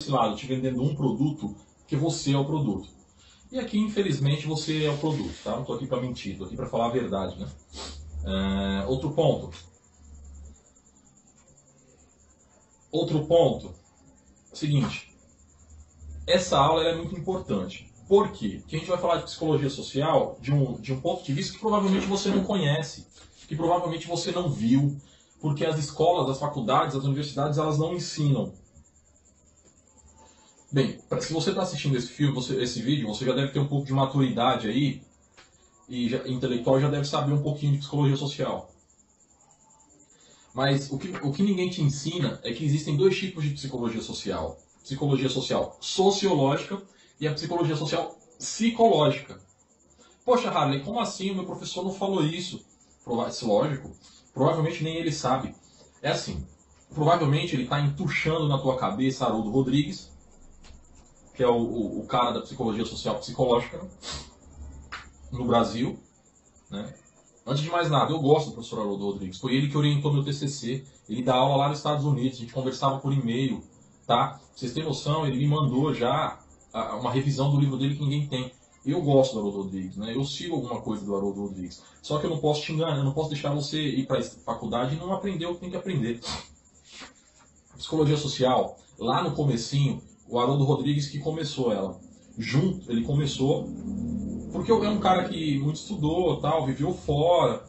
desse lado te vendendo um produto, que você é o produto. E aqui, infelizmente, você é o produto, tá? Não estou aqui para mentir, estou aqui para falar a verdade, né? Outro ponto. Seguinte, essa aula é muito importante. Por quê? Porque a gente vai falar de psicologia social de um ponto de vista que provavelmente você não conhece, que provavelmente você não viu, porque as escolas, as faculdades, as universidades, elas não ensinam. Bem, se você está assistindo esse vídeo, você já deve ter um pouco de maturidade aí, e intelectual já deve saber um pouquinho de psicologia social. Mas o que ninguém te ensina é que existem dois tipos de psicologia social. Psicologia social sociológica e a psicologia social psicológica. Poxa, Harley, como assim? O meu professor não falou isso. Lógico, provavelmente nem ele sabe. É assim, provavelmente ele está entuchando na tua cabeça Haroldo Rodrigues, que é o cara da psicologia social psicológica no Brasil, né? Antes de mais nada, eu gosto do professor Haroldo Rodrigues. Foi ele que orientou meu TCC. Ele dá aula lá nos Estados Unidos. A gente conversava por e-mail, tá? Pra vocês terem noção, ele me mandou já uma revisão do livro dele que ninguém tem. Eu gosto do Haroldo Rodrigues, né? Eu sigo alguma coisa do Haroldo Rodrigues. Só que eu não posso te enganar, eu não posso deixar você ir para a faculdade e não aprender o que tem que aprender. Psicologia social, lá no comecinho, o Haroldo Rodrigues que começou ela. Ele começou porque é um cara que muito estudou, tal, viveu fora.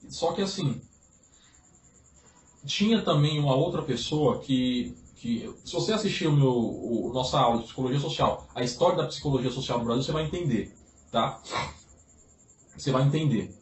Só que assim, tinha também uma outra pessoa que se você assistir nossa aula de psicologia social, a história da psicologia social no Brasil, você vai entender, tá? Você vai entender.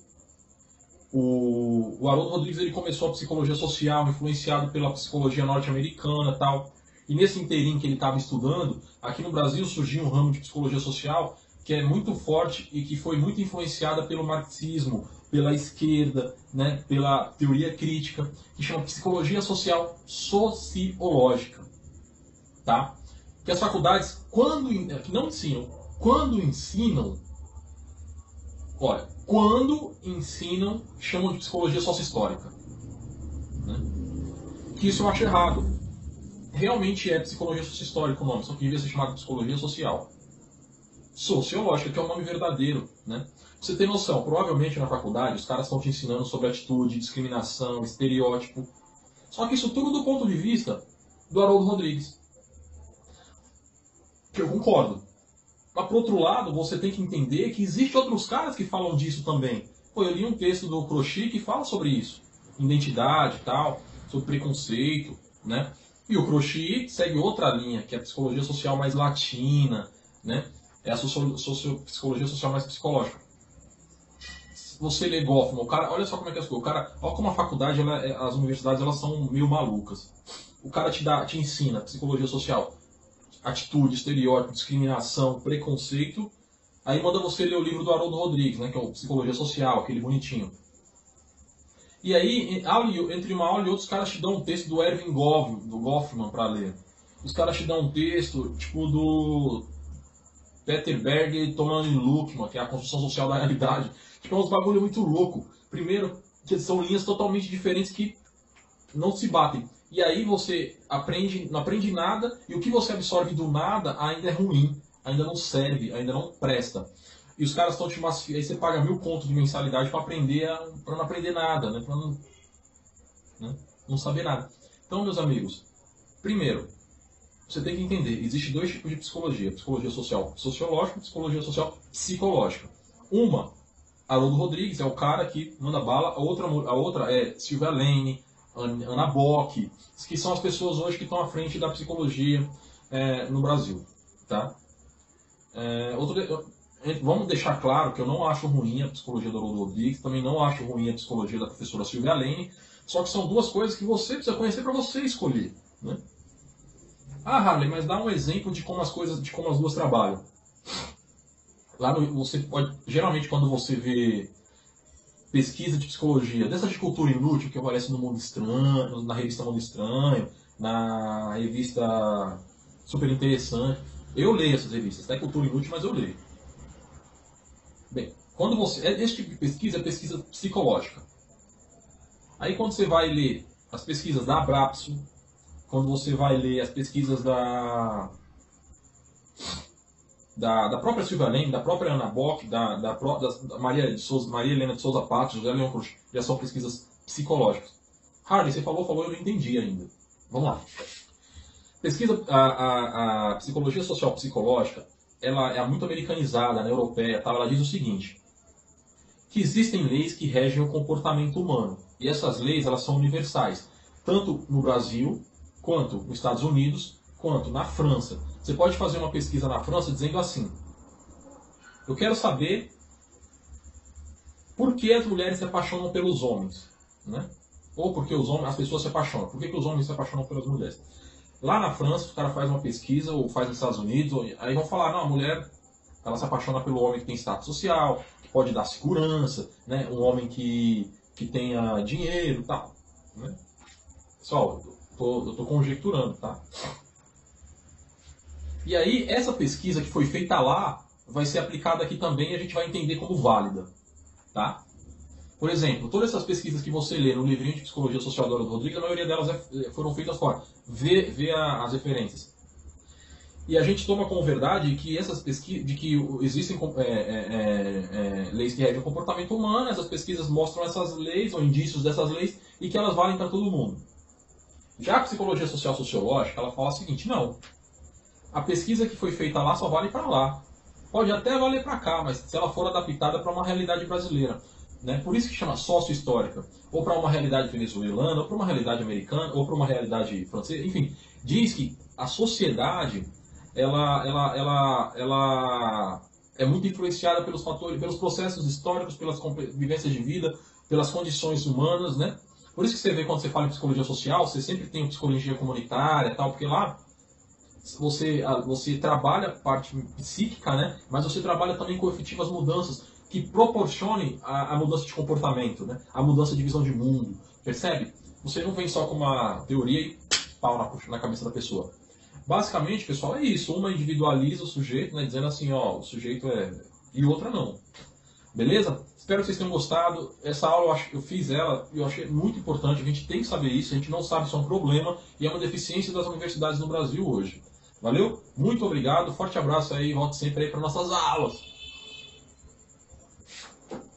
O Haroldo Rodrigues ele começou a psicologia social, influenciado pela psicologia norte-americana, tal. E nesse inteirinho que ele estava estudando, aqui no Brasil surgiu um ramo de psicologia social que é muito forte e que foi muito influenciada pelo marxismo, pela esquerda, né, pela teoria crítica, que chama psicologia social sociológica, tá? Que as faculdades, que não ensinam, quando ensinam, chamam de psicologia sócio-histórica, né? Que isso eu acho errado. Realmente é psicologia sócio-histórica o nome, só que devia ser chamado de psicologia social. Sociológica, que é o nome verdadeiro, né? Pra você ter noção, provavelmente na faculdade os caras estão te ensinando sobre atitude, discriminação, estereótipo. Só que isso tudo do ponto de vista do Haroldo Rodrigues. Que eu concordo. Mas por outro lado, você tem que entender que existem outros caras que falam disso também. Pô, eu li um texto do Gramsci que fala sobre isso. Identidade e tal, sobre preconceito, né? E o Gramsci segue outra linha, que é a psicologia social mais latina, né? É a psicologia social mais psicológica. Você lê Goffman, o cara, olha só como é que é as coisas. O cara, olha como a faculdade, as universidades, elas são meio malucas. O cara te ensina psicologia social, atitude, estereótipo, discriminação, preconceito. Aí manda você ler o livro do Haroldo Rodrigues, né, que é o Psicologia Social, aquele bonitinho. E aí, entre uma aula e outra, os caras te dão um texto do Erving Goffman para ler. Os caras te dão um texto, tipo, do Peter Berger e Thomas Luckmann, que é a construção social da realidade. Tipo, é uns bagulho muito louco. Primeiro, que são linhas totalmente diferentes que não se batem. E aí você não aprende nada, e o que você absorve do nada ainda é ruim, ainda não serve, ainda não presta. E os caras estão te massificando, aí você paga 1.000 contos de mensalidade para não aprender nada, né? Para não saber nada. Então, meus amigos, primeiro, você tem que entender, existe dois tipos de psicologia. Psicologia social sociológica e psicologia social psicológica. Uma, Haroldo Rodrigues, é o cara que manda bala. A outra é Silvia Lane, Ana Bock, que são as pessoas hoje que estão à frente da psicologia no Brasil. Tá? Vamos deixar claro que eu não acho ruim a psicologia do Haroldo Rodrigues, também não acho ruim a psicologia da professora Silvia Lane, só que são duas coisas que você precisa conhecer para você escolher. Né? Ah, Harley, mas dá um exemplo de como as duas trabalham. Geralmente quando você vê pesquisa de psicologia, dessa de cultura inútil que aparece no Mundo Estranho, na revista Mundo Estranho, na revista Super Interessante, eu leio essas revistas, é cultura inútil, mas eu leio. Bem, esse tipo de pesquisa é pesquisa psicológica. Aí quando você vai ler as pesquisas da Abrapso, quando você vai ler as pesquisas da própria Silvia Leme, da própria Ana Bock, da Maria Helena de Souza Pato, José Leão Cruz, já são pesquisas psicológicas. Harley, você falou, eu não entendi ainda. Vamos lá. Pesquisa, a psicologia social psicológica, ela é muito americanizada, né, europeia, tá? Ela diz o seguinte, que existem leis que regem o comportamento humano. E essas leis, elas são universais, tanto no Brasil, quanto nos Estados Unidos, quanto na França. Você pode fazer uma pesquisa na França dizendo assim, eu quero saber por que as mulheres se apaixonam pelos homens, né? Ou porque as pessoas se apaixonam. Por que os homens se apaixonam pelas mulheres? Lá na França, o cara faz uma pesquisa, ou faz nos Estados Unidos, aí vão falar, não, a mulher ela se apaixona pelo homem que tem status social, que pode dar segurança, né? Um homem que tenha dinheiro e tal. Né? Pessoal, eu tô conjecturando, tá? E aí, essa pesquisa que foi feita lá vai ser aplicada aqui também e a gente vai entender como válida. Tá? Por exemplo, todas essas pesquisas que você lê no livrinho de Psicologia Social do Rodrigues, a maioria delas foram feitas fora. Vê as referências. E a gente toma como verdade que essas pesquisas, de que existem leis que regem o comportamento humano, essas pesquisas mostram essas leis, ou indícios dessas leis, e que elas valem para todo mundo. Já a psicologia social sociológica, ela fala o seguinte, não, a pesquisa que foi feita lá só vale para lá. Pode até valer para cá, mas se ela for adaptada para uma realidade brasileira. Né? Por isso que chama sócio-histórica. Ou para uma realidade venezuelana, ou para uma realidade americana, ou para uma realidade francesa. Enfim, diz que a sociedade ela é muito influenciada pelos fatores, pelos processos históricos, pelas vivências de vida, pelas condições humanas, né? Por isso que você vê quando você fala em psicologia social, você sempre tem psicologia comunitária, tal, porque lá você trabalha a parte psíquica, né? Mas você trabalha também com efetivas mudanças que proporcionem a mudança de comportamento, né? A mudança de visão de mundo, percebe? Você não vem só com uma teoria e pau na cabeça da pessoa. Basicamente, pessoal, é isso. Uma individualiza o sujeito, né, dizendo assim, ó, o sujeito é... e outra não. Beleza? Espero que vocês tenham gostado. Essa aula eu fiz ela e eu achei muito importante. A gente tem que saber isso. A gente não sabe se é um problema e é uma deficiência das universidades no Brasil hoje. Valeu? Muito obrigado. Forte abraço aí. Volte sempre aí para nossas aulas.